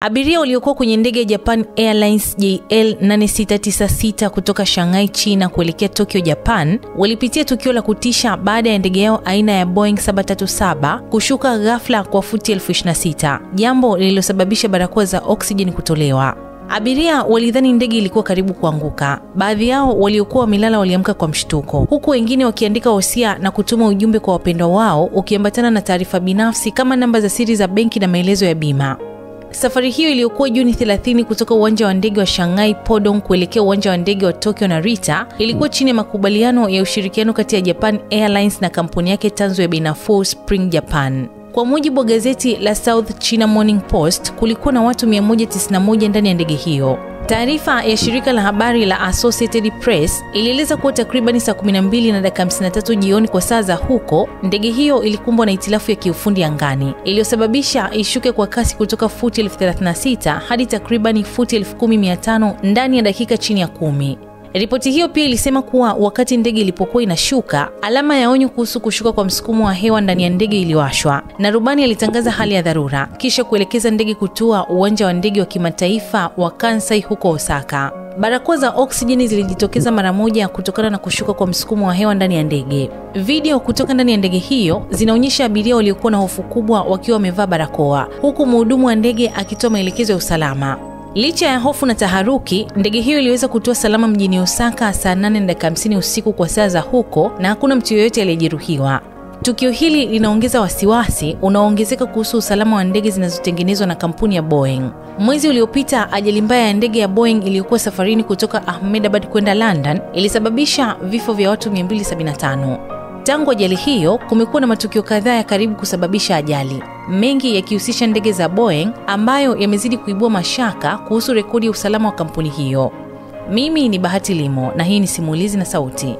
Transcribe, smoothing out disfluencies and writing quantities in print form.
Abiria waliokuwa kwenye ndege ya Japan Airlines JL 8696 kutoka Shanghai, China kuelekea Tokyo, Japan, walipitia tukio la kutisha baada ya ndege yao aina ya Boeing 737 kushuka ghafla kwa futi 26, jambo lililosababisha barakoa za oksijeni kutolewa. Abiria walidhani ndege ilikuwa karibu kuanguka. Baadhi yao waliokuwa wamelala waliamka kwa mshtuko, huku wengine wakiandika wosia na kutuma ujumbe kwa wapendwa wao ukiambatana na taarifa binafsi kama namba za siri za benki na maelezo ya bima. Safari hiyo iliyokuwa Juni 30 kutoka uwanja wa ndege wa Shanghai Pudong kuelekea uwanja wa ndege wa Tokyo Narita ilikuwa chini ya makubaliano ya ushirikiano kati ya Japan Airlines na kampuni yake tanzu ya bei nafuu Spring Japan. Kwa mujibu wa gazeti la South China Morning Post, kulikuwa na watu 191 ndani ya ndege hiyo. Taarifa ya shirika la habari la Associated Press ilieleza kuwa takriban saa 12:53 jioni kwa saa za huko, ndege hiyo ilikumbwa na hitilafu ya kiufundi angani iliyosababisha ishuke kwa kasi kutoka futi 1036 hadi takriban futi 10500 ndani ya dakika chini ya 10. Ripoti hiyo pia ilisema kuwa wakati ndege ilipokuwa inashuka, alama ya onyo kuhusu kushuka kwa msukumo wa hewa ndani ya ndege iliwashwa na rubani alitangaza hali ya dharura kisha kuelekeza ndege kutua uwanja wa ndege wa kimataifa wa Kansai huko Osaka. Barakoa za oksijeni zilijitokeza mara moja kutokana na kushuka kwa msukumo wa hewa ndani ya ndege. Video kutoka ndani ya ndege hiyo zinaonyesha abiria waliokuwa na hofu kubwa wakiwa wamevaa barakoa, huku mhudumu wa ndege akitoa maelekezo ya usalama. Licha ya hofu na taharuki, ndege hiyo iliweza kutua salama mjini Osaka saa 8:50 usiku kwa saa za huko na hakuna mtu yeyote aliyejeruhiwa. Tukio hili linaongeza wasiwasi unaoongezeka kuhusu usalama wa ndege zinazotengenezwa na kampuni ya Boeing. Mwezi uliopita, ajali mbaya ya ndege ya Boeing iliyokuwa safarini kutoka Ahmedabad kwenda London ilisababisha vifo vya watu 275. Tangu ajali hiyo, kumekuwa na matukio kadhaa ya karibu kusababisha ajali, mengi yakihusisha ndege za Boeing ambayo yamezidi kuibua mashaka kuhusu rekodi ya usalama wa kampuni hiyo. Mimi ni Bahati Limo na hii ni Simulizi na Sauti.